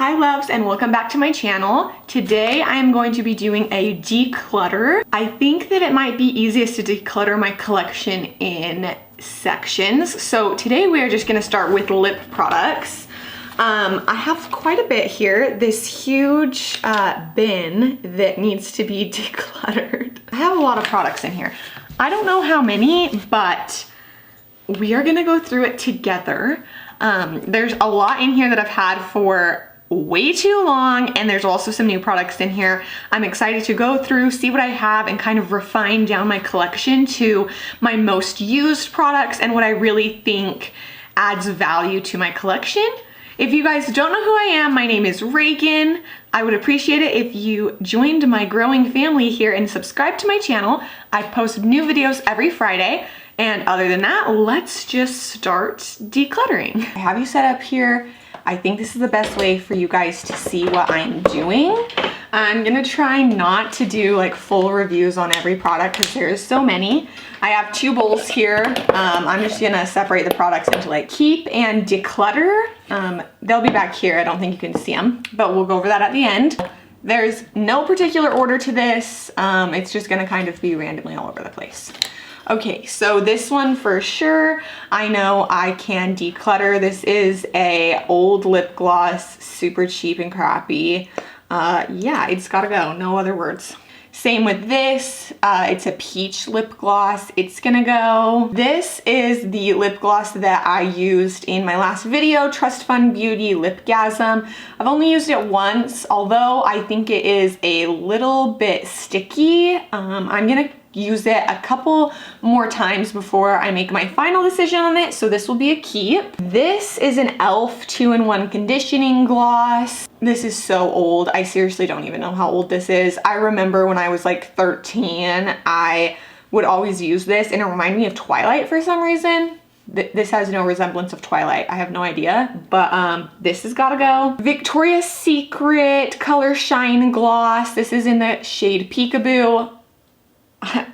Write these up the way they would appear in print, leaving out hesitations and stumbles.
Hi loves, and welcome back to my channel. Today I am going to be doing a declutter. I think that it might be easiest to declutter my collection in sections. So today we are just gonna start with lip products. I have quite a bit here, this huge bin that needs to be decluttered. I have a lot of products in here. I don't know how many, but we are gonna go through it together. There's a lot in here that I've had for way too long, and there's also some new products in here. I'm excited to go through, see what I have, and kind of refine down my collection to my most used products and what I really think adds value to my collection. If you guys don't know who I am, my name is Reagan. I would appreciate it if you joined my growing family here and subscribe to my channel. I post new videos every Friday. And other than that, let's just start decluttering. I have you set up here. I think this is the best way for you guys to see what I'm doing. I'm gonna try not to do like full reviews on every product because there's so many. I have two bowls here. I'm just gonna separate the products into like keep and declutter. They'll be back here. I don't think you can see them, but we'll go over that at the end. There's no particular order to this. It's just gonna kind of be randomly all over the place. Okay, so this one for sure, I know I can declutter. This is a old lip gloss, super cheap and crappy. Yeah, it's gotta go, no other words. Same with this, it's a peach lip gloss, it's gonna go. This is the lip gloss that I used in my last video, Trust Fund Beauty Lipgasm. I've only used it once, although I think it is a little bit sticky. I'm gonna use it a couple more times before I make my final decision on it, so this will be a keep. This is an e.l.f. 2-in-1 conditioning gloss. This is so old. I seriously don't even know how old this is. I remember when I was like 13, I would always use this and it reminded me of Twilight for some reason. This has no resemblance of Twilight. I have no idea, but this has gotta go. Victoria's Secret Color Shine Gloss. This is in the shade Peekaboo.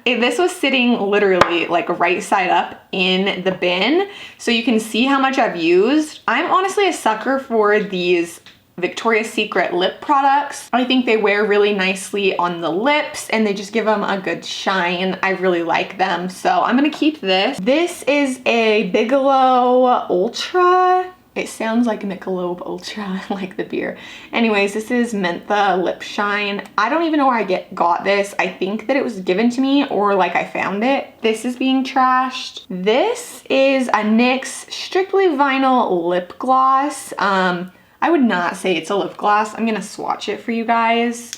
This was sitting literally like right side up in the bin, so you can see how much I've used. I'm honestly a sucker for these Victoria's Secret lip products. I think they wear really nicely on the lips and they just give them a good shine. I really like them, so I'm gonna keep this. This is a Bigelow Ultra. It sounds like Michelob Ultra, like the beer. Anyways, this is Mentha Lip Shine. I don't even know where I got this. I think that it was given to me or like I found it. This is being trashed. This is a NYX Strictly Vinyl Lip Gloss. I would not say it's a lip gloss. I'm gonna swatch it for you guys.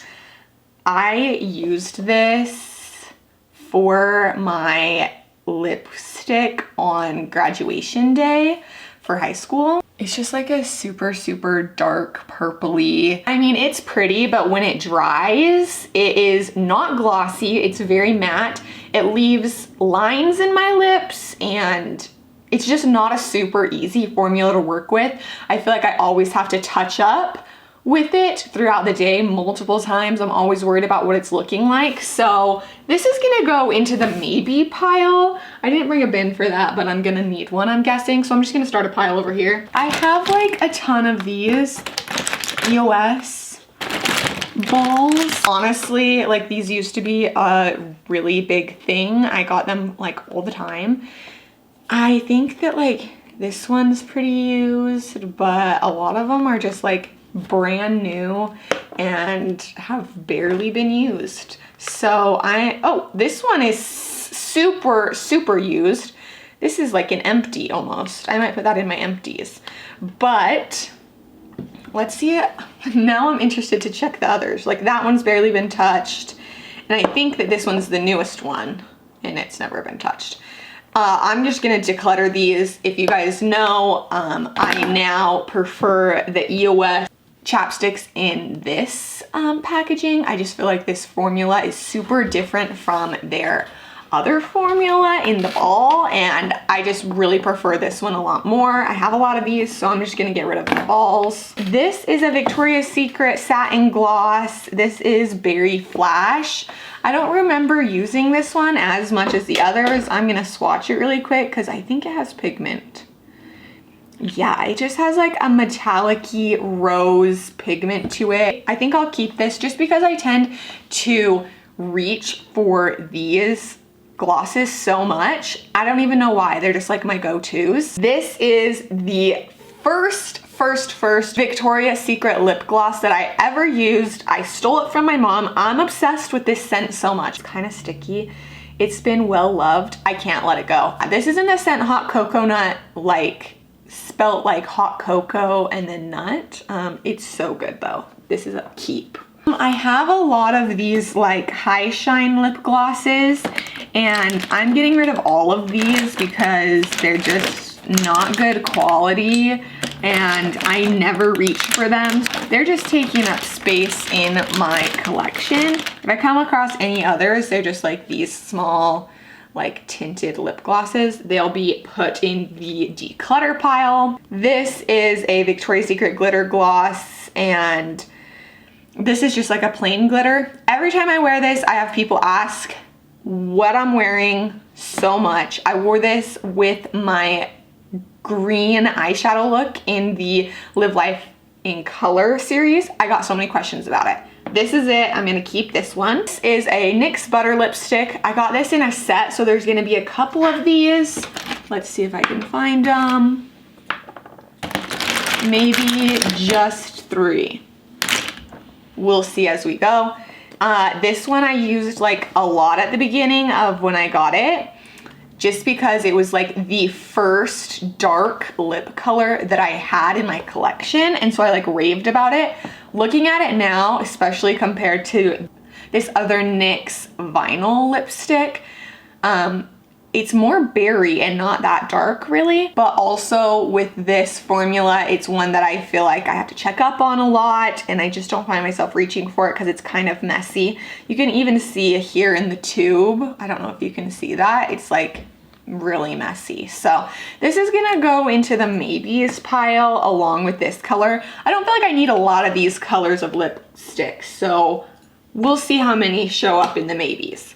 I used this for my lipstick on graduation day for high school. It's just like a super, super dark purpley. I mean, it's pretty, but when it dries, it is not glossy. It's very matte. It leaves lines in my lips and it's just not a super easy formula to work with. I feel like I always have to touch up with it throughout the day multiple times. I'm always worried about what it's looking like. So this is gonna go into the maybe pile. I didn't bring a bin for that, but I'm gonna need one, I'm guessing. So I'm just gonna start a pile over here. I have like a ton of these EOS balls. Honestly, like these used to be a really big thing. I got them like all the time. I think that like this one's pretty used, but a lot of them are just like brand new and have barely been used. So oh, this one is super, super used. This is like an empty almost. I might put that in my empties, but let's see it. Now I'm interested to check the others. Like that one's barely been touched. And I think that this one's the newest one and it's never been touched. I'm just gonna declutter these. If you guys know, I now prefer the EOS chapsticks in this packaging. I just feel like this formula is super different from their other formula in the ball, and I just really prefer this one a lot more. I have a lot of these, so I'm just gonna get rid of the balls. This is a Victoria's Secret Satin Gloss. This is Berry Flash. I don't remember using this one as much as the others. I'm gonna swatch it really quick because I think it has pigment. Yeah, it just has like a metallic-y rose pigment to it. I think I'll keep this just because I tend to reach for these glosses so much. I don't even know why. They're just like my go-tos. This is the first Victoria's Secret lip gloss that I ever used. I stole it from my mom. I'm obsessed with this scent so much. It's kind of sticky. It's been well loved. I can't let it go. This is in the scent Hot Coconut, like spelt like hot cocoa and then nut. It's so good though. This is a keep. I have a lot of these like high shine lip glosses and I'm getting rid of all of these because they're just not good quality and I never reach for them. They're just taking up space in my collection. If I come across any others, they're just like these small like tinted lip glosses. They'll be put in the declutter pile. This is a Victoria's Secret glitter gloss and this is just like a plain glitter. Every time I wear this, I have people ask what I'm wearing so much. I wore this with my green eyeshadow look in the Live Life in Color series. I got so many questions about it. This is it. I'm gonna keep this one. This is a Nyx Butter Lipstick. I got this in a set, so there's gonna be a couple of these. Let's see if I can find them. Maybe just 3. We'll see as we go. This one I used like a lot at the beginning of when I got it, just because it was like the first dark lip color that I had in my collection. And so I like raved about it. Looking at it now, especially compared to this other NYX vinyl lipstick, it's more berry and not that dark really. But also with this formula, it's one that I feel like I have to check up on a lot and I just don't find myself reaching for it because it's kind of messy. You can even see here in the tube, I don't know if you can see that, it's like really messy. So this is gonna go into the maybes pile along with this color. I don't feel like I need a lot of these colors of lipsticks, so we'll see how many show up in the maybes.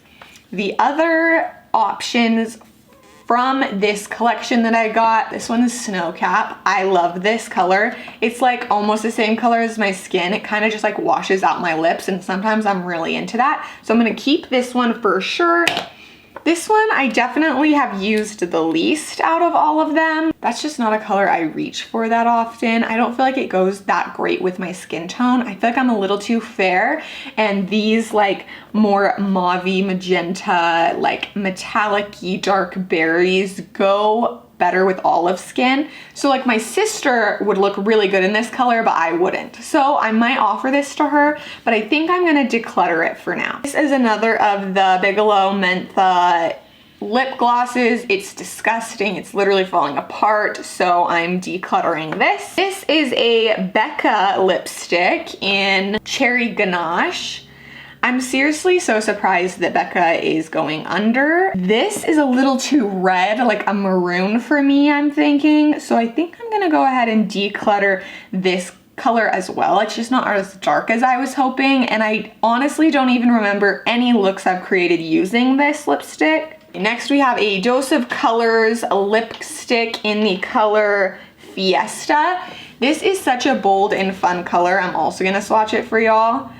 The other options from this collection that I got, this one is Snowcap. I love this color. It's like almost the same color as my skin. It kind of just like washes out my lips and sometimes I'm really into that. So I'm gonna keep this one for sure. This one I definitely have used the least out of all of them. That's just not a color I reach for that often. I don't feel like it goes that great with my skin tone. I feel like I'm a little too fair and these like more mauve-y magenta, like metallic-y dark berries go better with olive skin. So like my sister would look really good in this color, but I wouldn't. So I might offer this to her, but I think I'm gonna declutter it for now. This is another of the Bigelow Mentha lip glosses. It's disgusting. It's literally falling apart. So I'm decluttering this. This is a Becca lipstick in Cherry Ganache. I'm seriously so surprised that Becca is going under. This is a little too red, like a maroon for me, I'm thinking. So I think I'm gonna go ahead and declutter this color as well. It's just not as dark as I was hoping. And I honestly don't even remember any looks I've created using this lipstick. Next we have a Dose of Colors lipstick in the color Fiesta. This is such a bold and fun color. I'm also gonna swatch it for y'all.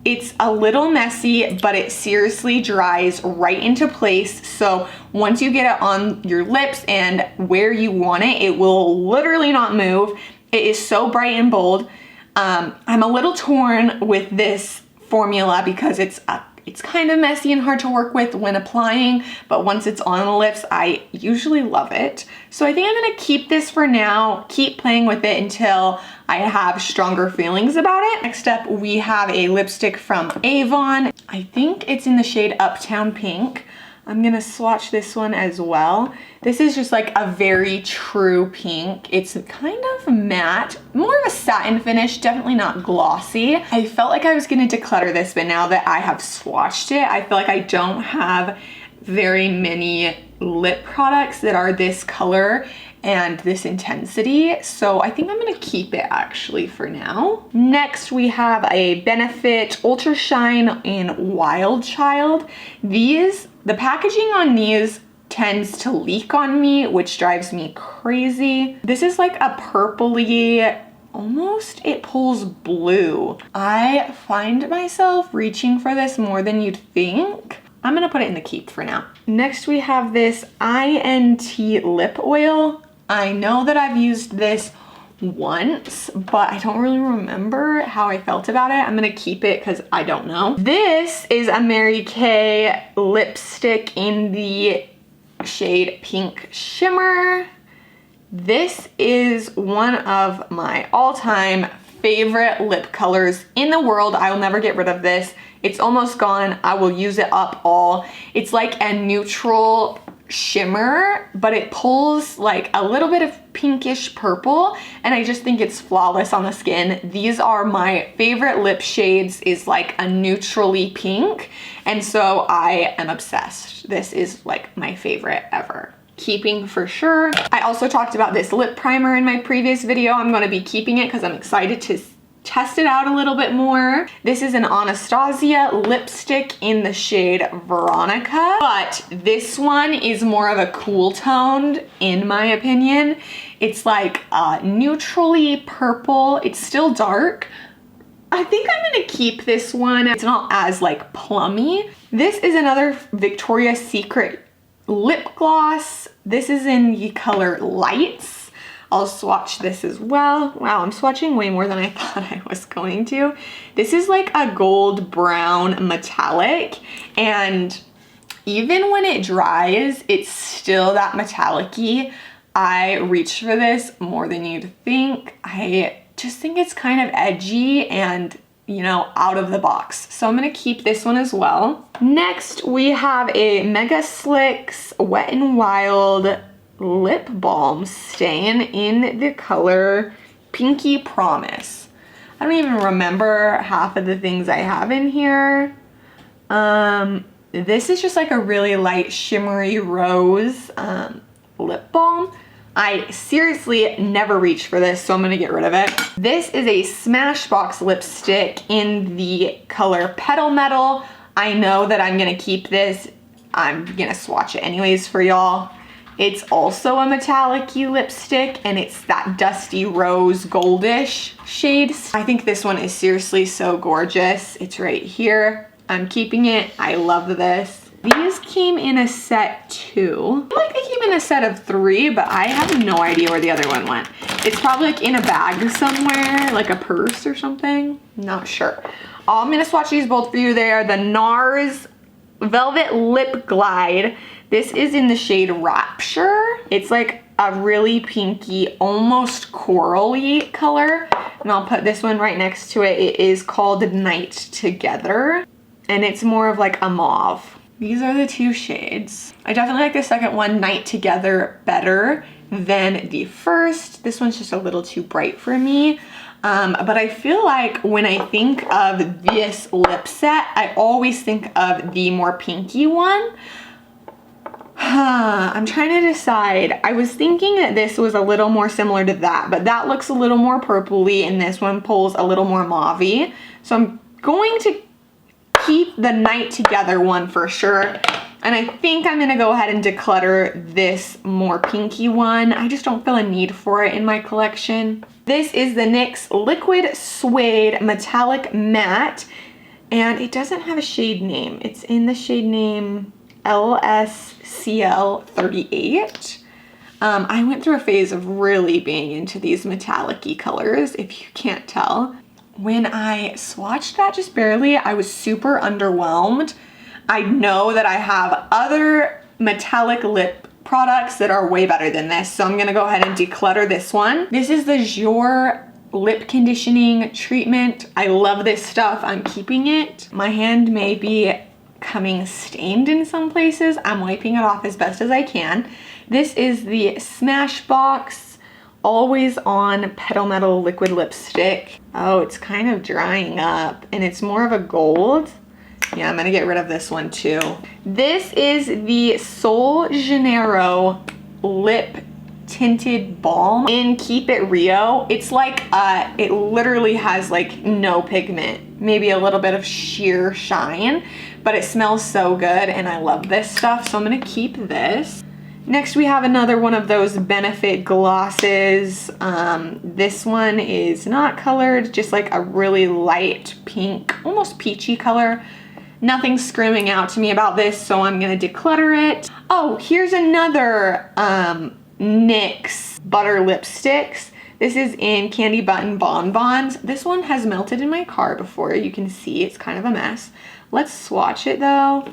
It's a little messy, but it seriously dries right into place. So once you get it on your lips and where you want it, it will literally not move. It is so bright and bold. I'm a little torn with this formula because it's kind of messy and hard to work with when applying, but once it's on the lips, I usually love it. So I think I'm gonna keep this for now, keep playing with it until I have stronger feelings about it. Next up, we have a lipstick from Avon. I think it's in the shade Uptown Pink. I'm gonna swatch this one as well. This is just like a very true pink. It's kind of matte, more of a satin finish, definitely not glossy. I felt like I was gonna declutter this, but now that I have swatched it, I feel like I don't have very many lip products that are this color and this intensity. So I think I'm gonna keep it actually for now. Next, we have a Benefit Ultra Shine in Wild Child. The packaging on these tends to leak on me, which drives me crazy. This is like a purpley, almost it pulls blue. I find myself reaching for this more than you'd think. I'm gonna put it in the keep for now. Next we have this INT lip oil. I know that I've used this once, but I don't really remember how I felt about it. I'm gonna keep it because I don't know. This is a Mary Kay lipstick in the shade Pink Shimmer. This is one of my all-time favorite lip colors in the world. I will never get rid of this. It's almost gone. I will use it up all. It's like a neutral shimmer, but it pulls like a little bit of pinkish purple, and I just think it's flawless on the skin. These are my favorite lip shades, is like a neutrally pink, and so I am obsessed. This is like my favorite ever. Keeping for sure. I also talked about this lip primer in my previous video. I'm going to be keeping it because I'm excited to test it out a little bit more. This is an Anastasia lipstick in the shade Veronica, but this one is more of a cool toned, in my opinion. It's like neutrally purple. It's still dark. I think I'm gonna keep this one. It's not as like plummy. This is another Victoria's Secret lip gloss. This is in the color Lights. I'll swatch this as well. Wow, I'm swatching way more than I thought I was going to. This is like a gold brown metallic, and even when it dries, it's still that metallic-y. I reach for this more than you'd think. I just think it's kind of edgy and, you know, out of the box. So I'm gonna keep this one as well. Next, we have a Mega Slicks Wet n Wild lip balm stain in the color Pinky Promise. I don't even remember half of the things I have in here. This is just like a really light shimmery rose lip balm. I seriously never reach for this, so I'm gonna get rid of it. This is a Smashbox lipstick in the color Petal Metal. I know that I'm gonna keep this. I'm gonna swatch it anyways for y'all. It's also a metallic-y lipstick, and it's that dusty rose goldish shade. I think this one is seriously so gorgeous. It's right here. I'm keeping it. I love this. These came in a set too. I feel like they came in a set of 3, but I have no idea where the other one went. It's probably like in a bag somewhere, like a purse or something. Not sure. I'm gonna swatch these both for you. They are the NARS Velvet Lip Glide. This is in the shade Rapture. It's like a really pinky, almost corally color. And I'll put this one right next to it. It is called Night Together, and it's more of like a mauve. These are the 2 shades. I definitely like the second one, Night Together, better than the first. This one's just a little too bright for me. But I feel like when I think of this lip set, I always think of the more pinky one. I'm trying to decide. I was thinking that this was a little more similar to that, but that looks a little more purpley, and this one pulls a little more mauve-y. So I'm going to keep the Night Together one for sure. And I think I'm gonna go ahead and declutter this more pinky one. I just don't feel a need for it in my collection. This is the NYX Liquid Suede Metallic Matte, and it doesn't have a shade name. It's in the shade name LSCL 38. I went through a phase of really being into these metallic-y colors, if you can't tell. When I swatched that just barely, I was super underwhelmed. I know that I have other metallic lip products that are way better than this, so I'm gonna go ahead and declutter this one. This is the Jour lip conditioning treatment. I love this stuff. I'm keeping it. My hand may be coming stained in some places. I'm wiping it off as best as I can. This is the Smashbox Always On Petal Metal Liquid Lipstick. Oh, it's kind of drying up, and it's more of a gold. Yeah, I'm gonna get rid of this one too. This is the Sol Janeiro Lip Tinted Balm in Keep It Rio. It's like, it literally has like no pigment, maybe a little bit of sheer shine, but it smells so good and I love this stuff, so I'm gonna keep this. Next we have another one of those Benefit glosses. This one is not colored, just like a really light pink, almost peachy color. Nothing's screaming out to me about this, so I'm gonna declutter it. Oh, here's another NYX Butter Lipsticks. This is in Candy Button Bonbons. This one has melted in my car before. You can see it's kind of a mess. Let's swatch it though.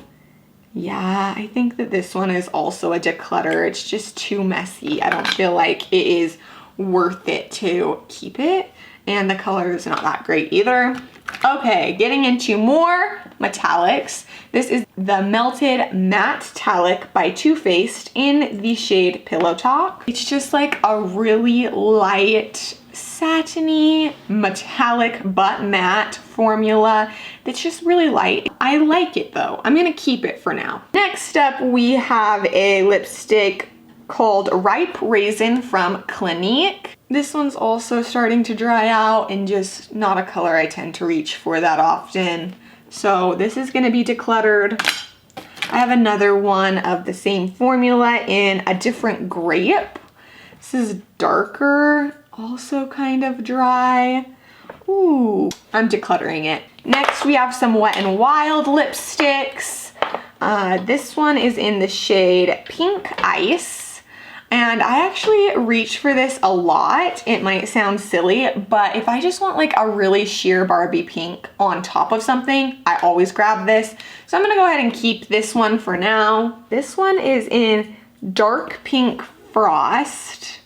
Yeah, I think that this one is also a declutter. It's just too messy. I don't feel like it is worth it to keep it. And the color is not that great either. Okay, getting into more metallics. This is the Melted Matte Metallic by Too Faced in the shade Pillow Talk. It's just like a really light, satiny, metallic but matte formula that's just really light. I like it though. I'm gonna keep it for now. Next up, we have a lipstick called Ripe Raisin from Clinique. This one's also starting to dry out and just not a color I tend to reach for that often. So this is gonna be decluttered. I have another one of the same formula in a different grape. This is darker, also kind of dry. Ooh, I'm decluttering it. Next, we have some Wet n Wild lipsticks. This one is in the shade Pink Ice. And I actually reach for this a lot. It might sound silly, but if I just want like a really sheer Barbie pink on top of something, I always grab this. So I'm gonna go ahead and keep this one for now. This one is in Dark Pink Frost.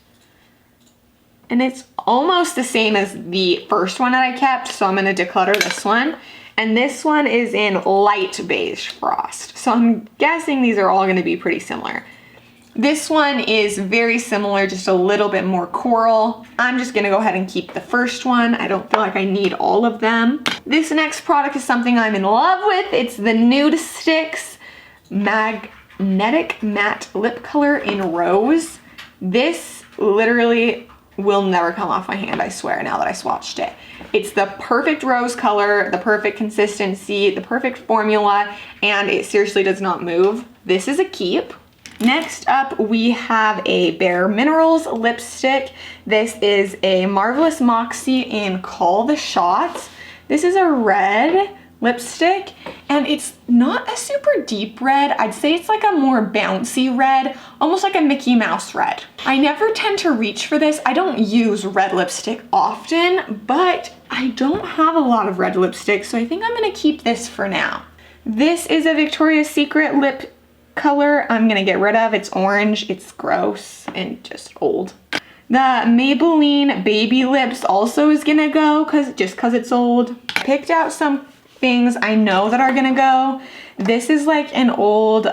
And it's almost the same as the first one that I kept, so I'm gonna declutter this one. And this one is in Light Beige Frost. So I'm guessing these are all gonna be pretty similar. This one is very similar, just a little bit more coral. I'm just gonna go ahead and keep the first one. I don't feel like I need all of them. This next product is something I'm in love with. It's the Nudestix Magnetic Matte Lip Color in Rose. This literally will never come off my hand, I swear, now that I swatched it. It's the perfect rose color, the perfect consistency, the perfect formula, and it seriously does not move. This is a keep. Next up, we have a Bare Minerals lipstick. This is a Marvelous Moxie in Call the Shots. This is a red lipstick, and it's not a super deep red. I'd say it's like a more bouncy red, almost like a Mickey Mouse red. I never tend to reach for this. I don't use red lipstick often, but I don't have a lot of red lipstick, so I think I'm gonna keep this for now. This is a Victoria's Secret lip color I'm gonna get rid of. It's orange, it's gross and just old. The Maybelline Baby Lips also is gonna go just cause it's old. Picked out some things I know that are gonna go. This is like an old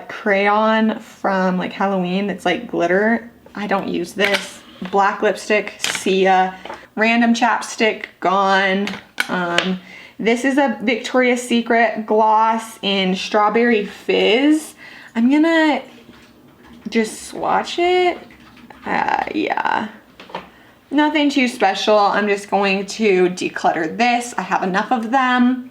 crayon from like Halloween that's like glitter. I don't use this. Black lipstick, see ya. Random chapstick, gone. This is a Victoria's Secret gloss in Strawberry Fizz. I'm gonna just swatch it. Yeah, nothing too special. I'm just going to declutter this. I have enough of them.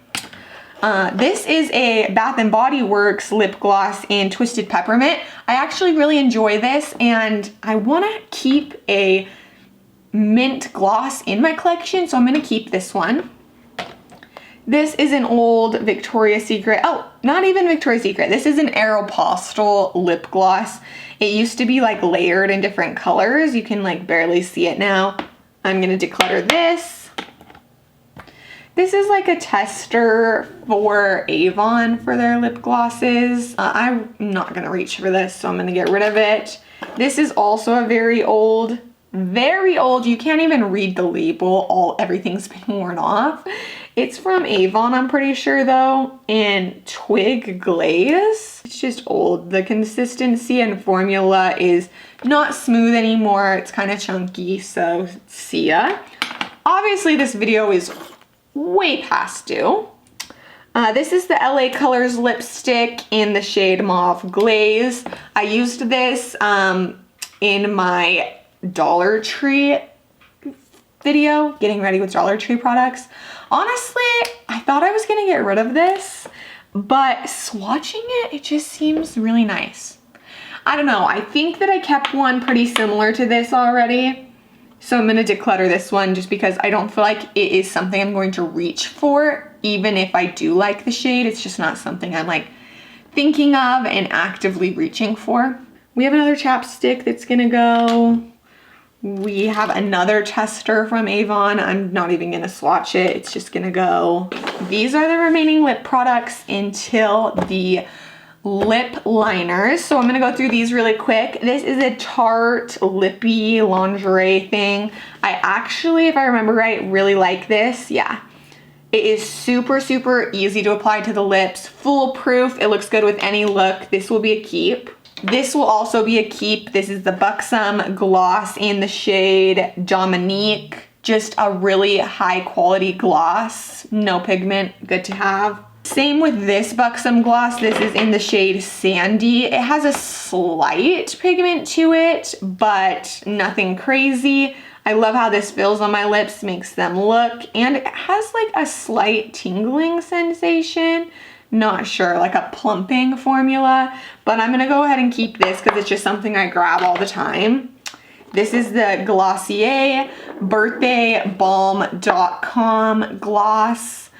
This is a Bath & Body Works lip gloss in Twisted Peppermint. I actually really enjoy this, and I wanna keep a mint gloss in my collection, so I'm gonna keep this one. This is an old Victoria's Secret, oh, not even Victoria's Secret. This is an Aeropostale lip gloss. It used to be like layered in different colors. You can like barely see it now. I'm gonna declutter this. This is like a tester for Avon for their lip glosses. I'm not gonna reach for this, so I'm gonna get rid of it. This is also a very old. You can't even read the label. Everything's been worn off. It's from Avon, I'm pretty sure though, in Twig Glaze. It's just old. The consistency and formula is not smooth anymore. It's kind of chunky, so see ya. Obviously this video is way past due. This is the LA Colors lipstick in the shade Mauve Glaze. I used this in my Dollar Tree video, getting ready with Dollar Tree products. Honestly, I thought I was gonna get rid of this, but swatching it, it just seems really nice. I don't know, I think that I kept one pretty similar to this already. So I'm gonna declutter this one just because I don't feel like it is something I'm going to reach for. Even if I do like the shade, it's just not something I'm like thinking of and actively reaching for. We have another chapstick that's gonna go. We have another tester from Avon. I'm not even gonna swatch it. It's just gonna go. These are the remaining lip products until the lip liners. So I'm gonna go through these really quick. This is a Tarte Lippy lingerie thing. I actually, if I remember right, really like this. Yeah. It is super, super easy to apply to the lips. Foolproof. It looks good with any look. This will be a keep. This will also be a keep. This is the Buxom Gloss in the shade Dominique. Just a really high quality gloss. No pigment, good to have. Same with this Buxom Gloss. This is in the shade Sandy. It has a slight pigment to it, but nothing crazy. I love how this feels on my lips, makes them look, and it has like a slight tingling sensation. Not sure, like a plumping formula, but I'm gonna go ahead and keep this because it's just something I grab all the time. This is the Glossier Birthday Balm.com gloss.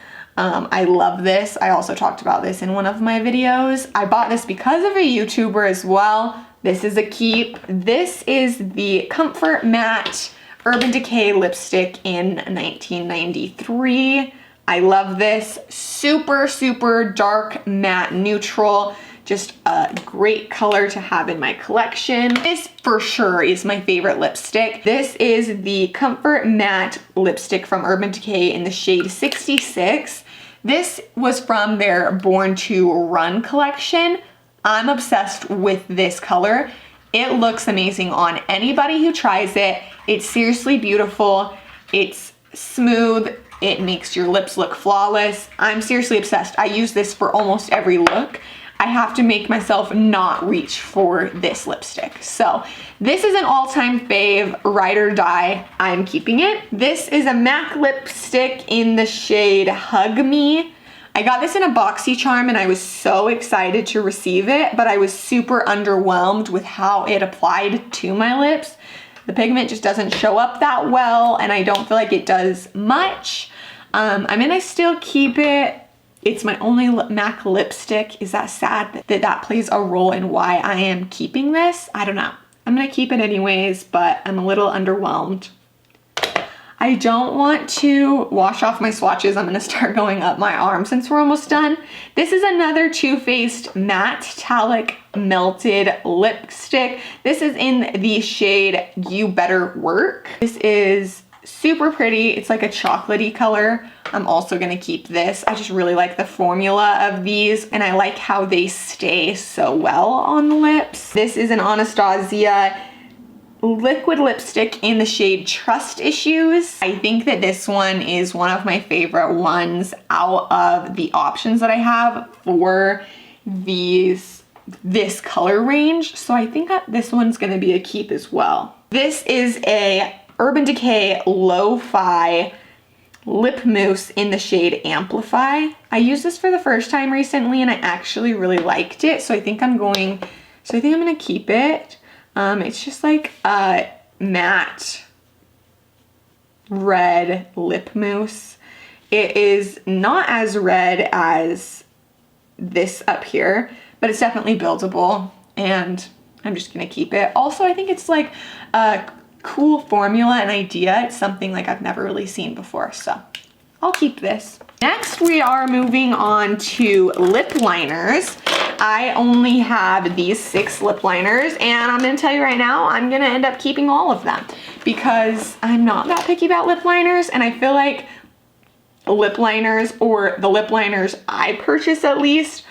I love this. I also talked about this in one of my videos. I bought this because of a YouTuber as well. This is a keep. This is the Comfort Matte Urban Decay lipstick in 1993. I love this. Super, super dark matte neutral. Just a great color to have in my collection. This for sure is my favorite lipstick. This is the Comfort Matte lipstick from Urban Decay in the shade 66. This was from their Born to Run collection. I'm obsessed with this color. It looks amazing on anybody who tries it. It's seriously beautiful. It's smooth. It makes your lips look flawless. I'm seriously obsessed. I use this for almost every look. I have to make myself not reach for this lipstick. So this is an all-time fave, ride or die. I'm keeping it. This is a MAC lipstick in the shade Hug Me. I got this in a BoxyCharm and I was so excited to receive it, but I was super underwhelmed with how it applied to my lips. The pigment just doesn't show up that well, and I don't feel like it does much. I mean, I still keep it. It's my only MAC lipstick. Is that sad that that plays a role in why I am keeping this? I don't know. I'm gonna keep it anyways, but I'm a little underwhelmed. I don't want to wash off my swatches. I'm gonna start going up my arm since we're almost done. This is another Too Faced Matte Italic Melted Lipstick. This is in the shade You Better Work. This is super pretty. It's like a chocolatey color. I'm also gonna keep this. I just really like the formula of these, and I like how they stay so well on the lips. This is an Anastasia liquid lipstick in the shade Trust Issues. I think that this one is one of my favorite ones out of the options that I have for this color range. So I think that this one's gonna be a keep as well. This is a Urban Decay Lo-Fi lip mousse in the shade Amplify. I used this for the first time recently and I actually really liked it. So I think I'm gonna keep it. It's just like a matte red lip mousse. It is not as red as this up here, but it's definitely buildable and I'm just gonna keep it. Also, I think it's like a cool formula and idea. It's something like I've never really seen before, so I'll keep this. Next, we are moving on to lip liners. I only have these 6 lip liners, and I'm gonna tell you right now, I'm gonna end up keeping all of them because I'm not that picky about lip liners, and I feel like lip liners, or the lip liners I purchase at least,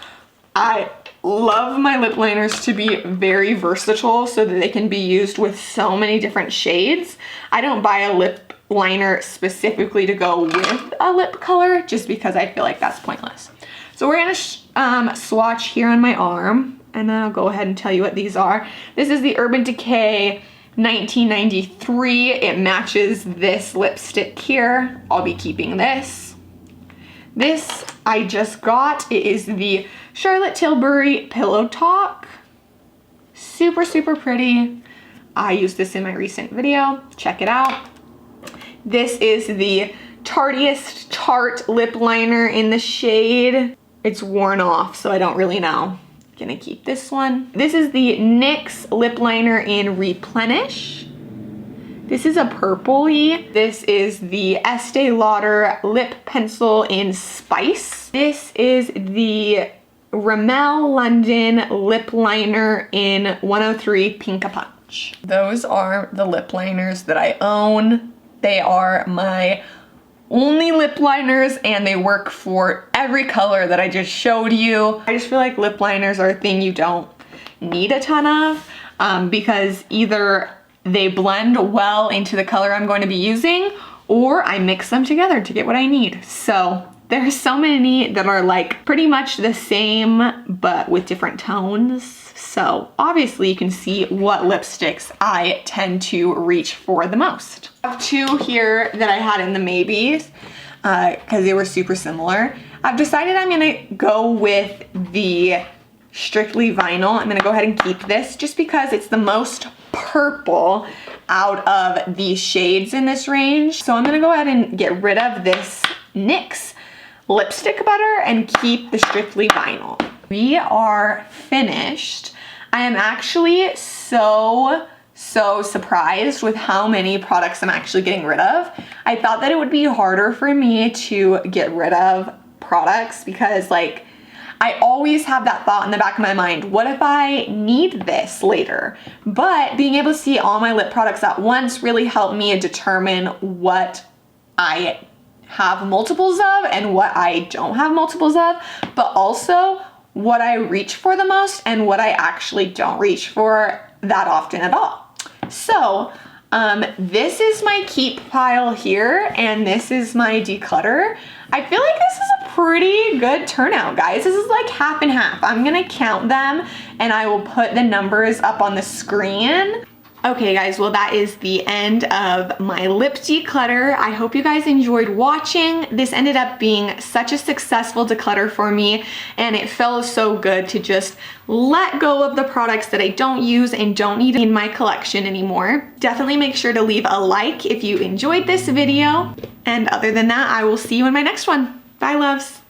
I love my lip liners to be very versatile so that they can be used with so many different shades. I don't buy a lip liner specifically to go with a lip color just because I feel like that's pointless. So we're gonna swatch here on my arm, and then I'll go ahead and tell you what these are. This is the Urban Decay 1993. It matches this lipstick here. I'll be keeping this. This I just got. It is the Charlotte Tilbury Pillow Talk. super, super pretty. I used this in my recent video. Check it out. This is the Tartiest Tarte lip liner in the shade. It's worn off, so I don't really know. Gonna keep this one. This is the NYX lip liner in Replenish. This is a purpley. This is the Estee Lauder lip pencil in Spice. This is the Rimmel London lip liner in 103 Pinka Punch. Those are the lip liners that I own. They are my only lip liners and they work for every color that I just showed you. I just feel like lip liners are a thing you don't need a ton of because either they blend well into the color I'm going to be using or I mix them together to get what I need. So there's so many that are like pretty much the same but with different tones. So obviously you can see what lipsticks I tend to reach for the most. I have two here that I had in the maybes because they were super similar. I've decided I'm gonna go with the Strictly Vinyl. I'm gonna go ahead and keep this just because it's the most purple out of the shades in this range. So I'm gonna go ahead and get rid of this NYX lipstick butter and keep the Strictly Vinyl. We are finished. I am actually so surprised with how many products I'm actually getting rid of. I thought that it would be harder for me to get rid of products because like I always have that thought in the back of my mind, what if I need this later? But being able to see all my lip products at once really helped me determine what I have multiples of and what I don't have multiples of, but also what I reach for the most and what I actually don't reach for that often at all. So this is my keep pile here and this is my declutter. I feel like this is a pretty good turnout, guys. This is like half and half. I'm gonna count them and I will put the numbers up on the screen. Okay guys, well that is the end of my lip declutter. I hope you guys enjoyed watching. This ended up being such a successful declutter for me and it felt so good to just let go of the products that I don't use and don't need in my collection anymore. Definitely make sure to leave a like if you enjoyed this video. And other than that, I will see you in my next one. Bye loves.